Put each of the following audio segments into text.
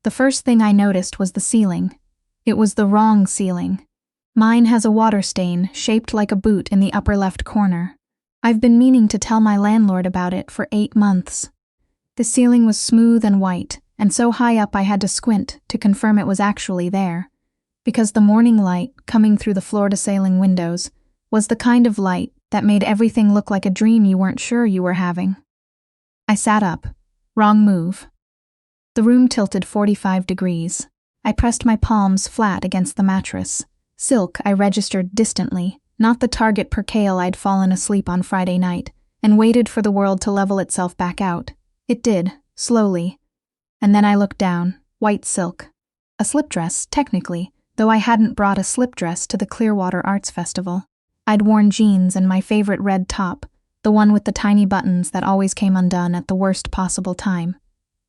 The first thing I noticed was the ceiling. It was the wrong ceiling. Mine has a water stain shaped like a boot in the upper left corner. I've been meaning to tell my landlord about it for 8 months. The ceiling was smooth and white, and so high up I had to squint to confirm it was actually there, because the morning light coming through the floor-to-ceiling windows was the kind of light that made everything look like a dream you weren't sure you were having. I sat up. Wrong move. The room tilted 45 degrees. I pressed my palms flat against the mattress. Silk, I registered distantly, not the target percale I'd fallen asleep on Friday night, and waited for the world to level itself back out. It did, slowly. And then I looked down. White silk. A slip dress, technically, though I hadn't brought a slip dress to the Clearwater Arts Festival. I'd worn jeans and my favorite red top, the one with the tiny buttons that always came undone at the worst possible time.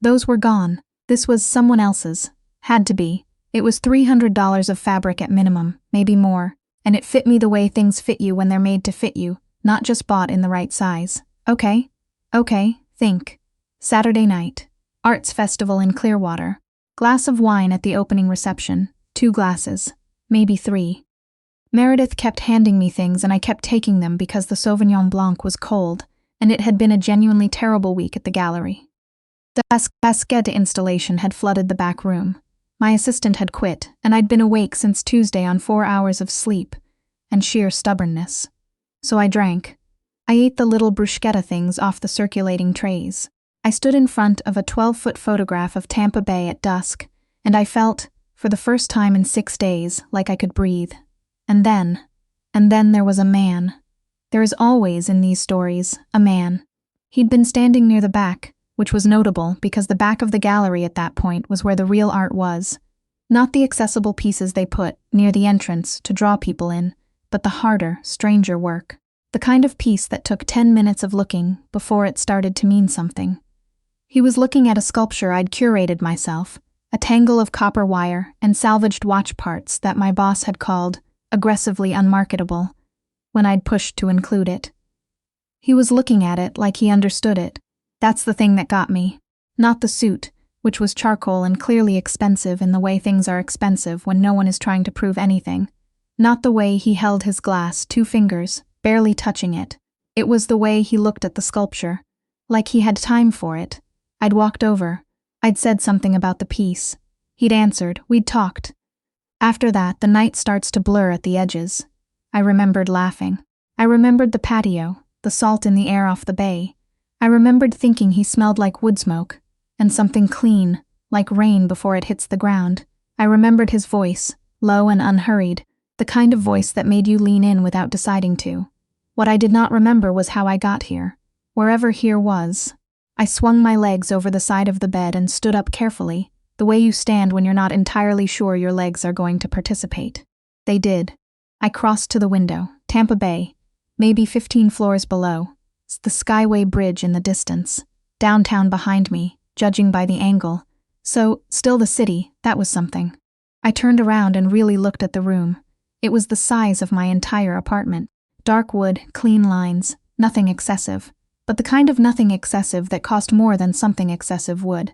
Those were gone. This was someone else's. Had to be. It was $300 of fabric at minimum, maybe more, and it fit me the way things fit you when they're made to fit you, not just bought in the right size. Okay, think. Saturday night. Arts Festival in Clearwater. Glass of wine at the opening reception. 2 glasses. Maybe 3. Meredith kept handing me things and I kept taking them because the Sauvignon Blanc was cold, and it had been a genuinely terrible week at the gallery. The cascade installation had flooded the back room. My assistant had quit, and I'd been awake since Tuesday on 4 hours of sleep and sheer stubbornness. So I drank. I ate the little bruschetta things off the circulating trays. I stood in front of a 12-foot photograph of Tampa Bay at dusk, and I felt, for the first time in 6 days, like I could breathe. And then there was a man. There is always, in these stories, a man. He'd been standing near the back, which was notable because the back of the gallery at that point was where the real art was. Not the accessible pieces they put near the entrance to draw people in, but the harder, stranger work. The kind of piece that took 10 minutes of looking before it started to mean something. He was looking at a sculpture I'd curated myself, a tangle of copper wire and salvaged watch parts that my boss had called aggressively unmarketable when I'd pushed to include it. He was looking at it like he understood it. That's the thing that got me. Not the suit, which was charcoal and clearly expensive in the way things are expensive when no one is trying to prove anything. Not the way he held his glass, 2 fingers, barely touching it. It was the way he looked at the sculpture, like he had time for it. I'd walked over. I'd said something about the piece. He'd answered. We'd talked. After that, the night starts to blur at the edges. I remembered laughing. I remembered the patio, the salt in the air off the bay. I remembered thinking he smelled like wood smoke, and something clean, like rain before it hits the ground. I remembered his voice, low and unhurried, the kind of voice that made you lean in without deciding to. What I did not remember was how I got here, wherever here was. I swung my legs over the side of the bed and stood up carefully, the way you stand when you're not entirely sure your legs are going to participate. They did. I crossed to the window, Tampa Bay, maybe 15 floors below. The Skyway Bridge in the distance, downtown behind me, judging by the angle. So, still the city, that was something. I turned around and really looked at the room. It was the size of my entire apartment. Dark wood, clean lines, nothing excessive. But the kind of nothing excessive that cost more than something excessive would.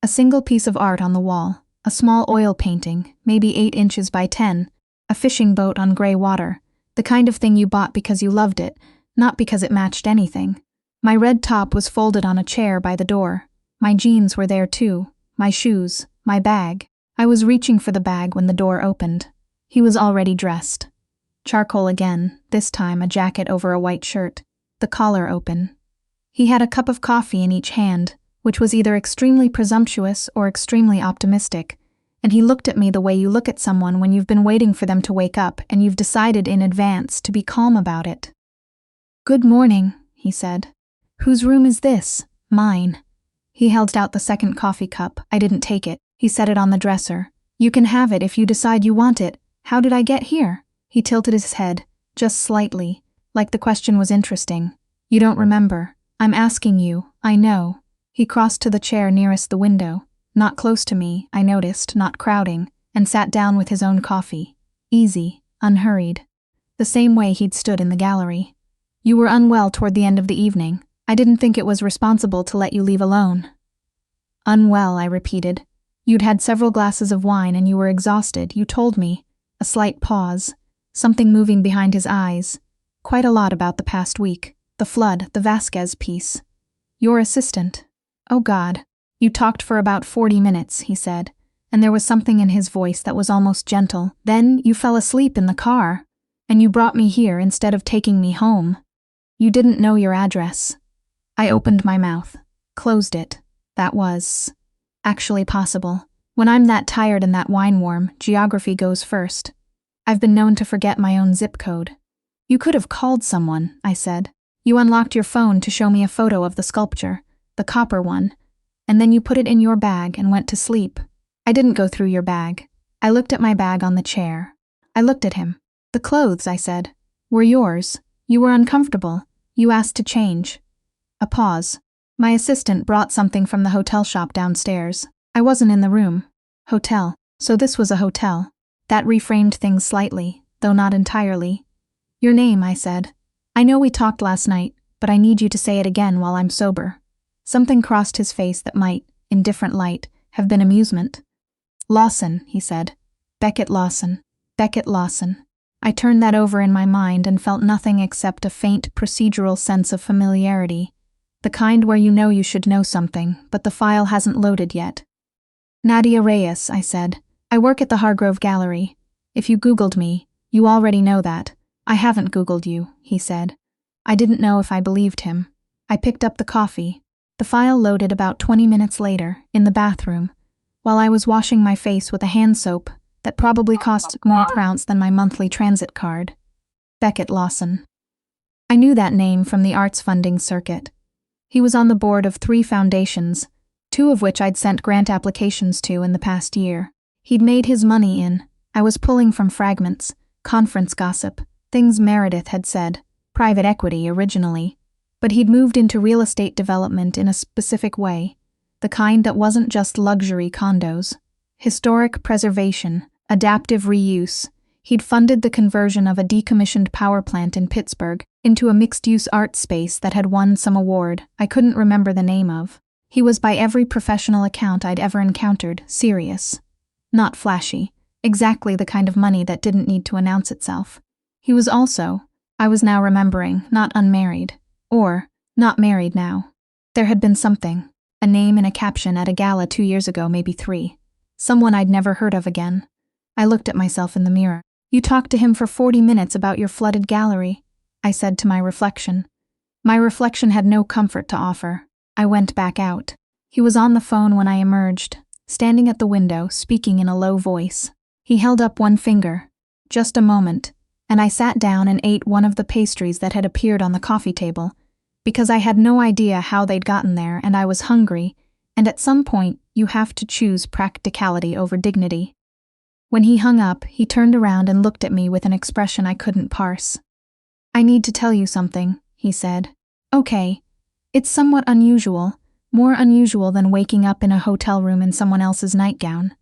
A single piece of art on the wall, a small oil painting, maybe 8 inches by 10, a fishing boat on gray water, the kind of thing you bought because you loved it, not because it matched anything. My red top was folded on a chair by the door. My jeans were there too, my shoes, my bag. I was reaching for the bag when the door opened. He was already dressed. Charcoal again, this time a jacket over a white shirt, the collar open. He had a cup of coffee in each hand, which was either extremely presumptuous or extremely optimistic, and he looked at me the way you look at someone when you've been waiting for them to wake up and you've decided in advance to be calm about it. "Good morning," he said. "Whose room is this?" "Mine." He held out the second coffee cup. I didn't take it. He set it on the dresser. "You can have it if you decide you want it. How did I get here?" He tilted his head, just slightly, like the question was interesting. "You don't remember. I'm asking you, I know." He crossed to the chair nearest the window, not close to me, I noticed, not crowding, and sat down with his own coffee. Easy, unhurried. The same way he'd stood in the gallery. "You were unwell toward the end of the evening. I didn't think it was responsible to let you leave alone." "Unwell," I repeated. You'd had several glasses of wine and you were exhausted, you told me. A slight pause. Something moving behind his eyes. Quite a lot about the past week. The flood, the Vasquez piece. Your assistant. Oh God. You talked for about 40 minutes, he said, and there was something in his voice that was almost gentle. Then you fell asleep in the car, and you brought me here instead of taking me home. You didn't know your address. I opened my mouth, closed it. That was actually possible. When I'm that tired and that wine-warm, geography goes first. I've been known to forget my own zip code. You could have called someone, I said. You unlocked your phone to show me a photo of the sculpture, the copper one, and then you put it in your bag and went to sleep. I didn't go through your bag. I looked at my bag on the chair. I looked at him. The clothes, I said, were yours. You were uncomfortable. You asked to change. A pause. My assistant brought something from the hotel shop downstairs. I wasn't in the room. Hotel. So this was a hotel. That reframed things slightly, though not entirely. Your name, I said. I know we talked last night, but I need you to say it again while I'm sober. Something crossed his face that might, in different light, have been amusement. Lawson, he said. Beckett Lawson. Beckett Lawson. I turned that over in my mind and felt nothing except a faint procedural sense of familiarity. The kind where you know you should know something, but the file hasn't loaded yet. Nadia Reyes, I said. I work at the Hargrove Gallery. If you Googled me, you already know that. I haven't Googled you, he said. I didn't know if I believed him. I picked up the coffee. The file loaded about 20 minutes later, in the bathroom, while I was washing my face with a hand soap that probably cost more per ounce than my monthly transit card. Beckett Lawson. I knew that name from the arts funding circuit. He was on the board of 3 foundations, 2 of which I'd sent grant applications to in the past year. He'd made his money in. I was pulling from fragments, conference gossip, things Meredith had said, private equity originally. But he'd moved into real estate development in a specific way, the kind that wasn't just luxury condos. Historic preservation, adaptive reuse. He'd funded the conversion of a decommissioned power plant in Pittsburgh into a mixed-use art space that had won some award I couldn't remember the name of. He was, by every professional account I'd ever encountered, serious. Not flashy, exactly the kind of money that didn't need to announce itself. He was also, I was now remembering, not unmarried. Or, not married now. There had been something, a name and a caption at a gala 2 years ago, maybe 3. Someone I'd never heard of again. I looked at myself in the mirror. You talked to him for 40 minutes about your flooded gallery, I said to my reflection. My reflection had no comfort to offer. I went back out. He was on the phone when I emerged, standing at the window, speaking in a low voice. He held up one finger. Just a moment, and I sat down and ate one of the pastries that had appeared on the coffee table, because I had no idea how they'd gotten there and I was hungry, and at some point you have to choose practicality over dignity. When he hung up, he turned around and looked at me with an expression I couldn't parse. I need to tell you something, he said. Okay. It's somewhat unusual, more unusual than waking up in a hotel room in someone else's nightgown.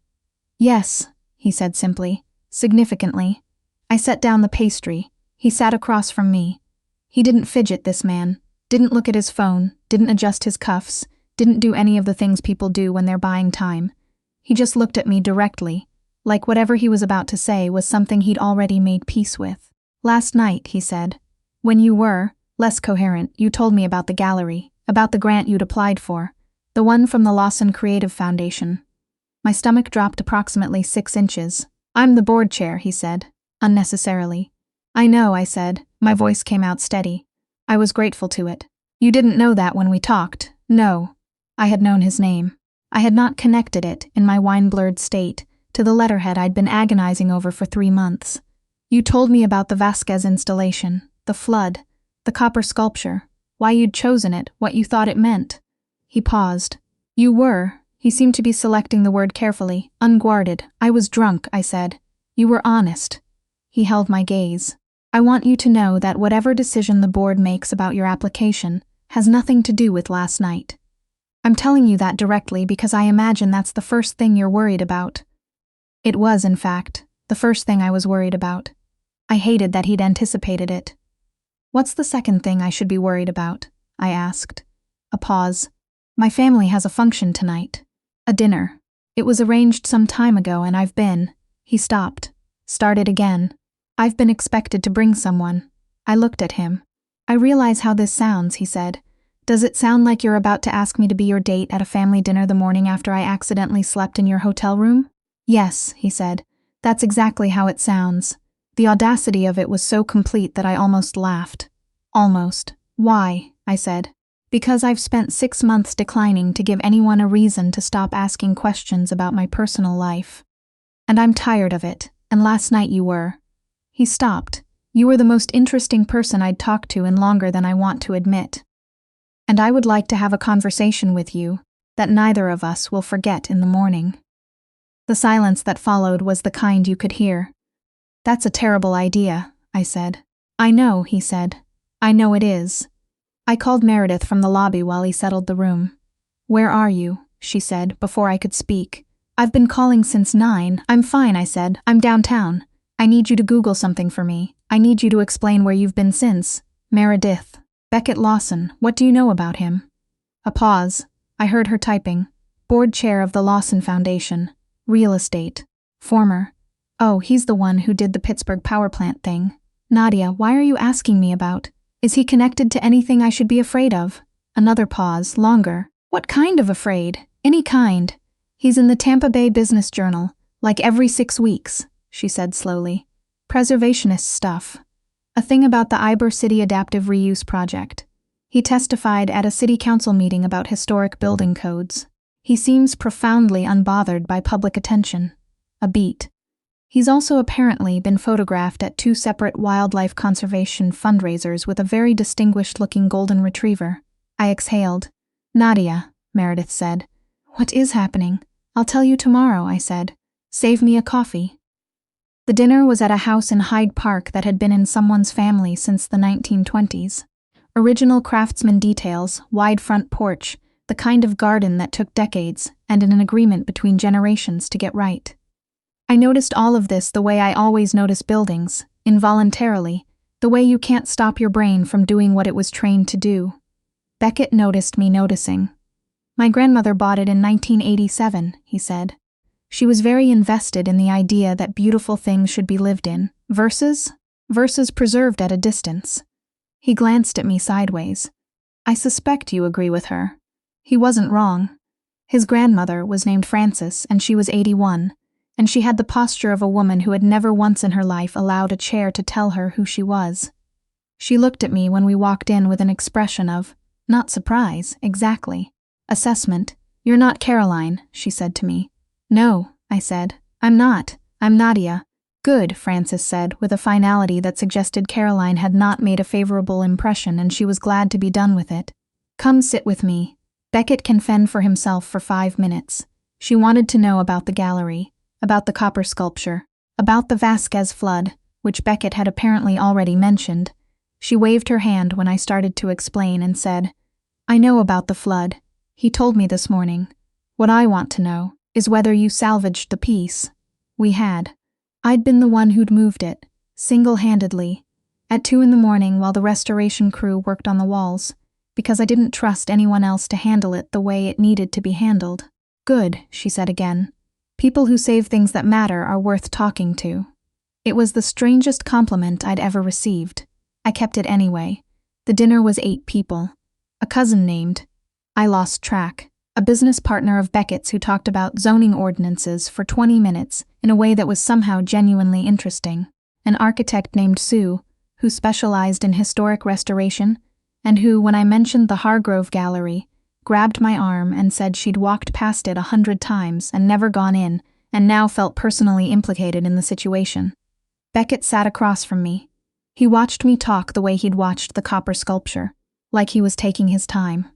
Yes, he said simply, significantly. I set down the pastry. He sat across from me. He didn't fidget, this man, didn't look at his phone, didn't adjust his cuffs, didn't do any of the things people do when they're buying time. He just looked at me directly, like whatever he was about to say was something he'd already made peace with. Last night, he said, when you were, less coherent, you told me about the gallery, about the grant you'd applied for, the one from the Lawson Creative Foundation. My stomach dropped approximately 6 inches. I'm the board chair, he said, unnecessarily. I know, I said. My voice came out steady. I was grateful to it. You didn't know that when we talked. No. I had known his name. I had not connected it, in my wine-blurred state, to the letterhead I'd been agonizing over for 3 months. You told me about the Vasquez installation, the flood, the copper sculpture, why you'd chosen it, what you thought it meant. He paused. You were, he seemed to be selecting the word carefully, unguarded. I was drunk, I said. You were honest. He held my gaze. I want you to know that whatever decision the board makes about your application has nothing to do with last night. I'm telling you that directly because I imagine that's the first thing you're worried about. It was, in fact, the first thing I was worried about. I hated that he'd anticipated it. What's the second thing I should be worried about? I asked. A pause. My family has a function tonight. A dinner. It was arranged some time ago and I've been. He stopped. Started again. I've been expected to bring someone. I looked at him. I realize how this sounds, he said. Does it sound like you're about to ask me to be your date at a family dinner the morning after I accidentally slept in your hotel room? Yes, he said. That's exactly how it sounds. The audacity of it was so complete that I almost laughed. Almost. Why? I said. Because I've spent 6 months declining to give anyone a reason to stop asking questions about my personal life. And I'm tired of it, and last night you were. He stopped. You were the most interesting person I'd talked to in longer than I want to admit. And I would like to have a conversation with you that neither of us will forget in the morning. The silence that followed was the kind you could hear. That's a terrible idea, I said. I know, he said. I know it is. I called Meredith from the lobby while he settled the room. Where are you? She said, before I could speak. I've been calling since 9. I'm fine, I said. I'm downtown. I need you to Google something for me. I need you to explain where you've been since. Meredith. Beckett Lawson. What do you know about him? A pause. I heard her typing. Board chair of the Lawson Foundation. Real estate. Former. Oh, he's the one who did the Pittsburgh power plant thing. Nadia, why are you asking me about? Is he connected to anything I should be afraid of? Another pause, longer. What kind of afraid? Any kind. He's in the Tampa Bay Business Journal, like every 6 weeks, she said slowly. Preservationist stuff. A thing about the Ybor City Adaptive Reuse Project. He testified at a city council meeting about historic building codes. He seems profoundly unbothered by public attention. A beat. He's also apparently been photographed at 2 separate wildlife conservation fundraisers with a very distinguished-looking golden retriever. I exhaled. Nadia, Meredith said. What is happening? I'll tell you tomorrow, I said. Save me a coffee. The dinner was at a house in Hyde Park that had been in someone's family since the 1920s. Original craftsman details, wide front porch, the kind of garden that took decades, and an agreement between generations to get right. I noticed all of this the way I always notice buildings, involuntarily, the way you can't stop your brain from doing what it was trained to do. Beckett noticed me noticing. My grandmother bought it in 1987, he said. She was very invested in the idea that beautiful things should be lived in, versus preserved at a distance. He glanced at me sideways. I suspect you agree with her. He wasn't wrong. His grandmother was named Frances, and she was 81. And she had the posture of a woman who had never once in her life allowed a chair to tell her who she was. She looked at me when we walked in with an expression of, not surprise, exactly. Assessment. You're not Caroline, she said to me. No, I said. I'm not. I'm Nadia. Good, Frances said, with a finality that suggested Caroline had not made a favorable impression and she was glad to be done with it. Come sit with me. Beckett can fend for himself for 5 minutes. She wanted to know about the gallery. About the copper sculpture, about the Vasquez flood, which Beckett had apparently already mentioned. She waved her hand when I started to explain and said, I know about the flood. He told me this morning. What I want to know is whether you salvaged the piece. We had. I'd been the one who'd moved it, single-handedly, at 2 a.m. while the restoration crew worked on the walls, because I didn't trust anyone else to handle it the way it needed to be handled. Good, she said again. People who save things that matter are worth talking to. It was the strangest compliment I'd ever received. I kept it anyway. The dinner was 8 people. A cousin named, I lost track, a business partner of Beckett's who talked about zoning ordinances for 20 minutes in a way that was somehow genuinely interesting. An architect named Sue, who specialized in historic restoration, and who, when I mentioned the Hargrove Gallery, grabbed my arm and said she'd walked past it 100 times and never gone in, and now felt personally implicated in the situation. Beckett sat across from me. He watched me talk the way he'd watched the copper sculpture, like he was taking his time.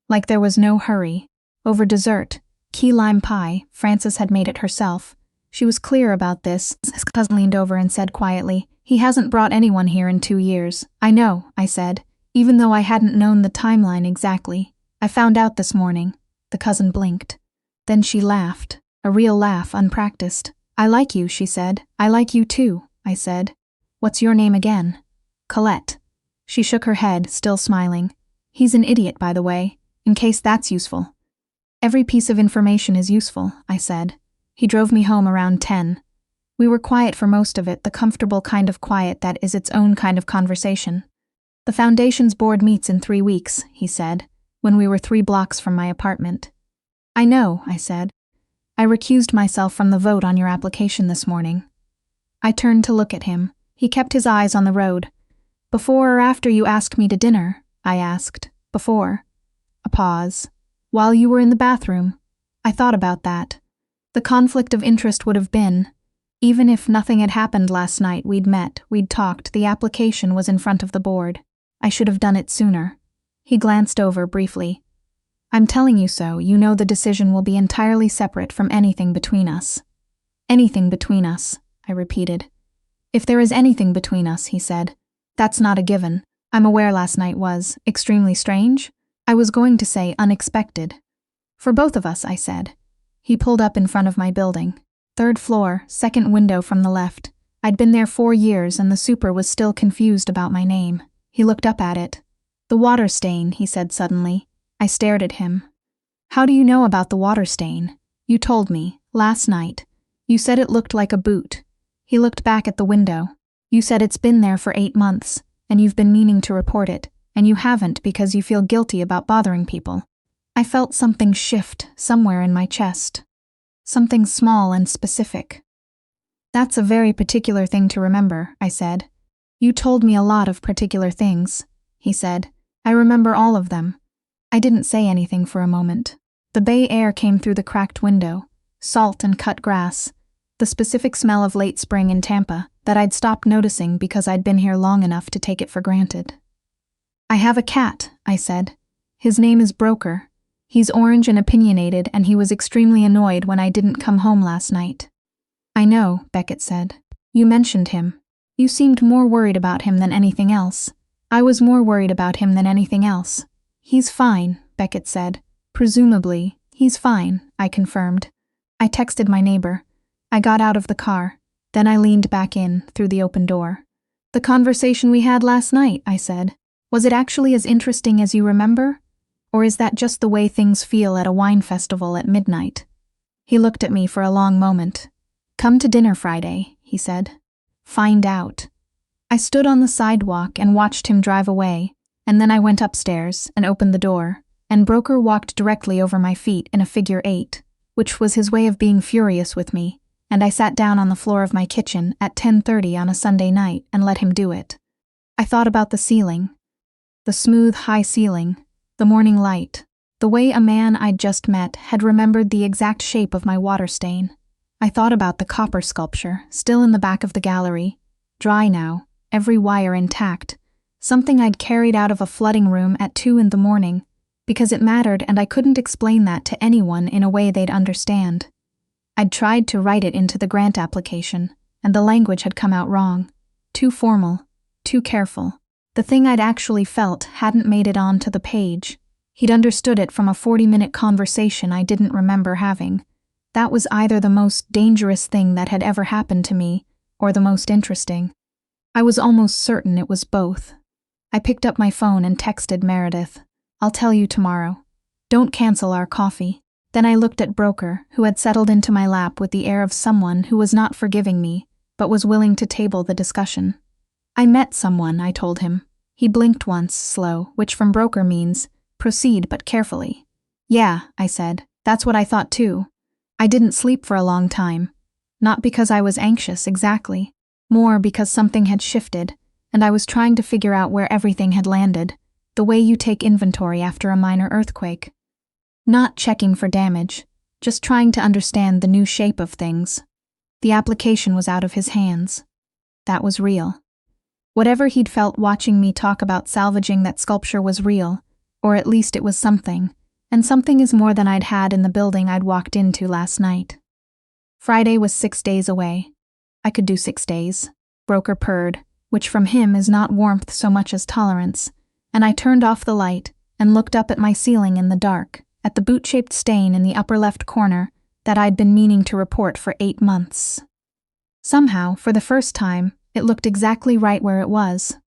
Like there was no hurry. Over dessert, key lime pie, Frances had made it herself. She was clear about this. His cousin leaned over and said quietly, He hasn't brought anyone here in 2 years. I know, I said, even though I hadn't known the timeline exactly. I found out this morning. The cousin blinked. Then she laughed, a real laugh, unpracticed. I like you, she said. I like you too, I said. What's your name again? Colette. She shook her head, still smiling. He's an idiot, by the way, in case that's useful. Every piece of information is useful, I said. He drove me home around 10. We were quiet for most of it, the comfortable kind of quiet that is its own kind of conversation. The Foundation's board meets in 3 weeks, he said, when we were 3 blocks from my apartment. I know, I said. I recused myself from the vote on your application this morning. I turned to look at him. He kept his eyes on the road. Before or after you asked me to dinner? I asked. Before. A pause. While you were in the bathroom? I thought about that. The conflict of interest would have been, even if nothing had happened last night, we'd met, we'd talked, the application was in front of the board. I should have done it sooner. He glanced over briefly. I'm telling you so, you know the decision will be entirely separate from anything between us. Anything between us, I repeated. If there is anything between us, he said. That's not a given. I'm aware last night was extremely strange. I was going to say unexpected. For both of us, I said. He pulled up in front of my building. 3rd floor, 2nd window from the left. I'd been there 4 years and the super was still confused about my name. He looked up at it. The water stain, he said suddenly. I stared at him. How do you know about the water stain? You told me, last night. You said it looked like a boot. He looked back at the window. You said it's been there for 8 months, and you've been meaning to report it, and you haven't because you feel guilty about bothering people. I felt something shift somewhere in my chest. Something small and specific. That's a very particular thing to remember, I said. You told me a lot of particular things, he said. I remember all of them. I didn't say anything for a moment. The bay air came through the cracked window, salt and cut grass, the specific smell of late spring in Tampa that I'd stopped noticing because I'd been here long enough to take it for granted. I have a cat, I said. His name is Broker. He's orange and opinionated, and he was extremely annoyed when I didn't come home last night. I know, Beckett said. You mentioned him. You seemed more worried about him than anything else. I was more worried about him than anything else. He's fine, Beckett said. Presumably, he's fine, I confirmed. I texted my neighbor. I got out of the car. Then I leaned back in, through the open door. The conversation we had last night, I said. Was it actually as interesting as you remember? Or is that just the way things feel at a wine festival at midnight? He looked at me for a long moment. Come to dinner Friday, he said. Find out. I stood on the sidewalk and watched him drive away, and then I went upstairs and opened the door, and Broker walked directly over my feet in a figure 8, which was his way of being furious with me, and I sat down on the floor of my kitchen at 10:30 on a Sunday night and let him do it. I thought about the ceiling. The smooth, high ceiling, the morning light, the way a man I'd just met had remembered the exact shape of my water stain. I thought about the copper sculpture, still in the back of the gallery, dry now, every wire intact, something I'd carried out of a flooding room at 2 in the morning, because it mattered and I couldn't explain that to anyone in a way they'd understand. I'd tried to write it into the grant application, and the language had come out wrong. Too formal, too careful. The thing I'd actually felt hadn't made it onto the page. He'd understood it from a 40-minute conversation I didn't remember having. That was either the most dangerous thing that had ever happened to me, or the most interesting. I was almost certain it was both. I picked up my phone and texted Meredith. I'll tell you tomorrow. Don't cancel our coffee. Then I looked at Broker, who had settled into my lap with the air of someone who was not forgiving me, but was willing to table the discussion. I met someone, I told him. He blinked once, slow, which from Broker means, proceed but carefully. Yeah, I said, that's what I thought too. I didn't sleep for a long time. Not because I was anxious, exactly. More because something had shifted, and I was trying to figure out where everything had landed, the way you take inventory after a minor earthquake. Not checking for damage, just trying to understand the new shape of things. The application was out of his hands. That was real. Whatever he'd felt watching me talk about salvaging that sculpture was real, or at least it was something, and something is more than I'd had in the building I'd walked into last night. Friday was 6 days away. I could do 6 days. Broker purred, which from him is not warmth so much as tolerance, and I turned off the light and looked up at my ceiling in the dark, at the boot-shaped stain in the upper left corner that I'd been meaning to report for 8 months. Somehow, for the first time, it looked exactly right where it was.